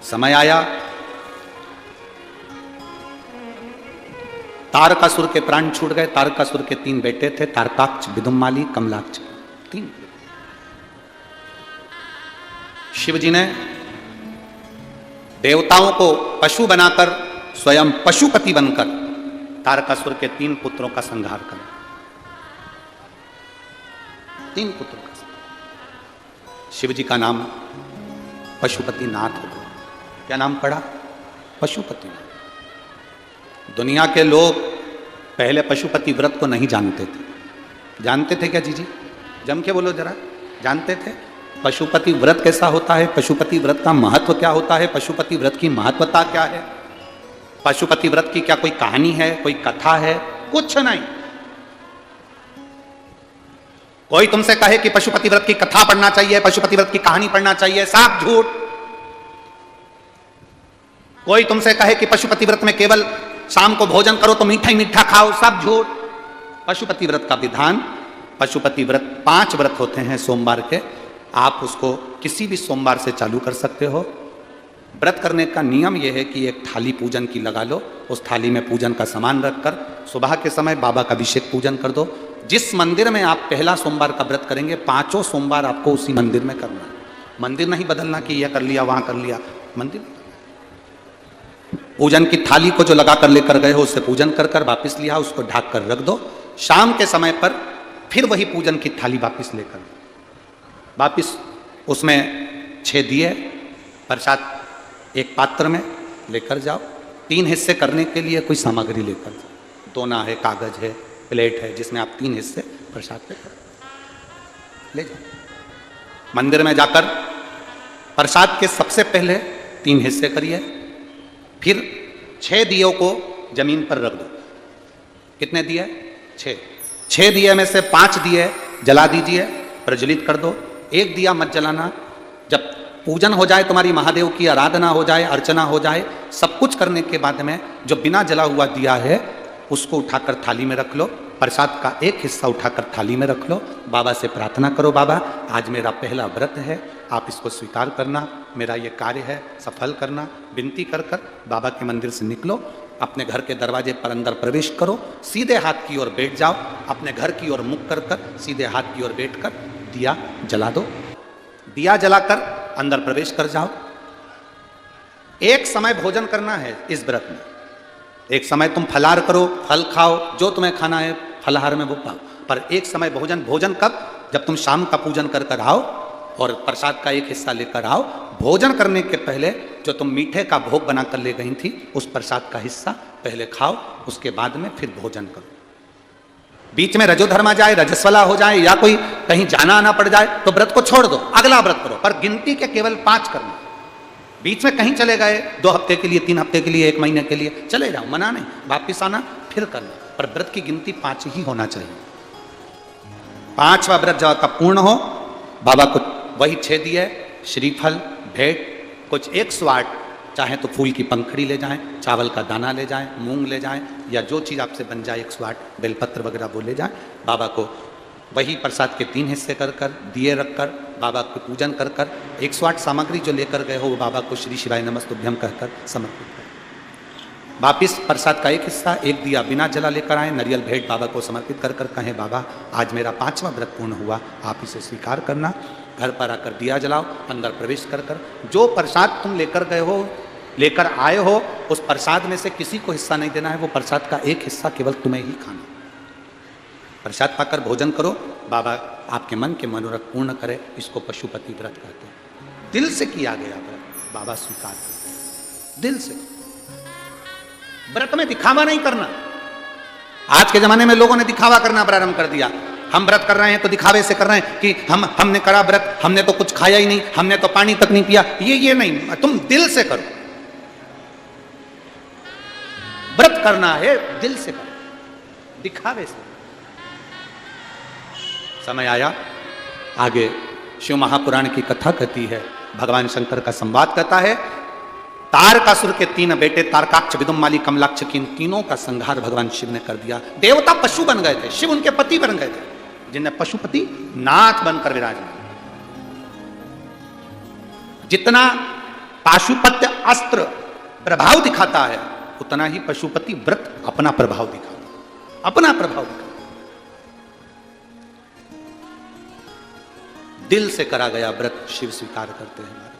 समय आया, तारकासुर के प्राण छूट गए। तारकासुर के 3 बेटे थे, तारकाक्ष, विदुम्माली, कमलाक्ष, 3। शिव जी ने देवताओं को पशु बनाकर स्वयं पशुपति बनकर तारकासुर के 3 पुत्रों का संहार कर, 3 पुत्रों का। शिव जी का नाम पशुपति नाथ हो गया। क्या नाम पड़ा? पशुपति। दुनिया के लोग पहले पशुपति व्रत को नहीं जानते थे। जानते थे क्या जी? जम के बोलो जरा, जानते थे पशुपति व्रत कैसा होता है? पशुपति व्रत का महत्व क्या होता है? पशुपति व्रत की महत्वता क्या है? पशुपति व्रत की क्या कोई कहानी है, कोई कथा है? कुछ नहीं। कोई तुमसे कहे कि पशुपति व्रत की कथा पढ़ना चाहिए, पशुपति व्रत की कहानी पढ़ना चाहिए, सब झूठ। कोई तुमसे कहे कि पशुपति व्रत में केवल शाम को भोजन करो तो मीठा ही मीठा खाओ, सब झूठ। पशुपति व्रत का विधान, पशुपति व्रत 5 व्रत होते हैं सोमवार के। आप उसको किसी भी सोमवार से चालू कर सकते हो। व्रत करने का नियम यह है कि एक थाली पूजन की लगा लो, उस थाली में पूजन का सामान रखकर सुबह के समय बाबा का अभिषेक पूजन कर दो। जिस मंदिर में आप पहला सोमवार का व्रत करेंगे, 5 सोमवार आपको उसी मंदिर में करना है। मंदिर नहीं बदलना कि यह कर लिया वहां कर लिया, मंदिर। पूजन की थाली को जो लगा कर लेकर गए हो उससे पूजन कर कर वापिस लिया, उसको ढक कर रख दो। शाम के समय पर फिर वही पूजन की थाली वापिस लेकर वापिस उसमें 6 दिए प्रसाद एक पात्र में लेकर जाओ। 3 हिस्से करने के लिए कोई सामग्री लेकर जाओ, दोना है, कागज है, प्लेट है, जिसमें आप 3 हिस्से प्रसाद लेकर ले जाओ। मंदिर में जाकर प्रसाद के सबसे पहले 3 हिस्से करिए, फिर 6 दियों को जमीन पर रख दो। कितने दिए? 6 दिए में से 5 दिए जला दीजिए, प्रज्वलित कर दो। 1 दिया मत जलाना। जब पूजन हो जाए, तुम्हारी महादेव की आराधना हो जाए, अर्चना हो जाए, सब कुछ करने के बाद में जो बिना जला हुआ दिया है उसको उठाकर थाली में रख लो। प्रसाद का एक हिस्सा उठाकर थाली में रख लो। बाबा से प्रार्थना करो, बाबा आज मेरा पहला व्रत है, आप इसको स्वीकार करना, मेरा ये कार्य है, सफल करना। विनती कर कर बाबा के मंदिर से निकलो, अपने घर के दरवाजे पर अंदर प्रवेश करो, सीधे हाथ की ओर बैठ जाओ, अपने घर की ओर मुख कर कर सीधे हाथ की ओर बैठकर दिया जला दो। दिया जलाकर अंदर प्रवेश कर जाओ। एक समय भोजन करना है इस व्रत में। एक समय तुम फलाहार करो, फल खाओ, जो तुम्हें खाना है फलाहार में वो खाओ, पर एक समय भोजन कब? जब तुम शाम का पूजन कर कर आओ और प्रसाद का एक हिस्सा लेकर आओ। भोजन करने के पहले जो तुम मीठे का भोग बनाकर ले गई थी उस प्रसाद का हिस्सा पहले खाओ, उसके बाद में फिर भोजन करो। बीच में रजोधर्म आ जाए, रजस्वला हो जाए या कोई कहीं जाना आना पड़ जाए तो व्रत को छोड़ दो, अगला व्रत करो, पर गिनती के केवल 5 करना। बीच में कहीं चले गए 2 हफ्ते के लिए, 3 हफ्ते के लिए, 1 महीने के लिए चले जाओ, मना नहीं, वापिस आना फिर करना, पर व्रत की गिनती 5 ही होना चाहिए। 5वां व्रत जब तक पूर्ण हो, बाबा को वही 6 दिए, श्रीफल, भेंट, कुछ 108, चाहे तो फूल की पंखड़ी ले जाएं, चावल का दाना ले जाएं, मूंग ले जाएं, या जो चीज़ आपसे बन जाए 108, बेलपत्र वगैरह वो ले जाएं। बाबा को वही प्रसाद के 3 हिस्से कर कर, दिए रख कर, बाबा को पूजन कर कर, 108 सामग्री जो लेकर गए हो वो बाबा को श्री शिवाय नमस्तुभ्यम कहकर समर्पित करें। वापिस प्रसाद का एक हिस्सा, एक दिया बिना जला लेकर आए, नारियल भेंट बाबा को समर्पित कर कर कहें, बाबा आज मेरा 5वां व्रत पूर्ण हुआ, आप इसे स्वीकार करना। घर पर आकर दिया जलाओ, अंदर प्रवेश कर कर जो प्रसाद तुम लेकर गए हो, लेकर आए हो, उस प्रसाद में से किसी को हिस्सा नहीं देना है। वो प्रसाद का एक हिस्सा केवल तुम्हें ही खाना। प्रसाद पाकर भोजन करो, बाबा आपके मन के मनोरथ पूर्ण करे। इसको पशुपति व्रत कहते हैं। दिल से किया गया व्रत बाबा स्वीकार करते हैं, दिल से। व्रत में दिखावा नहीं करना। आज के जमाने में लोगों ने दिखावा करना प्रारंभ कर दिया। हम व्रत कर रहे हैं तो दिखावे से कर रहे हैं कि हमने करा व्रत, हमने तो कुछ खाया ही नहीं, हमने तो पानी तक नहीं पिया। ये नहीं, तुम दिल से करो। व्रत करना है दिल से करो, दिखावे से। समय आया, आगे शिव महापुराण की कथा कहती है, भगवान शंकर का संवाद कहता है। तारकासुर के 3 बेटे तारकाक्ष, विदुम्माली, कमलाक्ष की इन तीनों का संहार भगवान शिव ने कर दिया। देवता पशु बन गए थे, शिव उनके पति बन गए थे, जिन्हें पशुपति नाथ बनकर विराजमान। जितना पाशुपत्य अस्त्र प्रभाव दिखाता है, उतना ही पशुपति व्रत अपना प्रभाव दिखाता है, अपना प्रभाव दिखाता है। दिल से करा गया व्रत शिव स्वीकार करते हैं।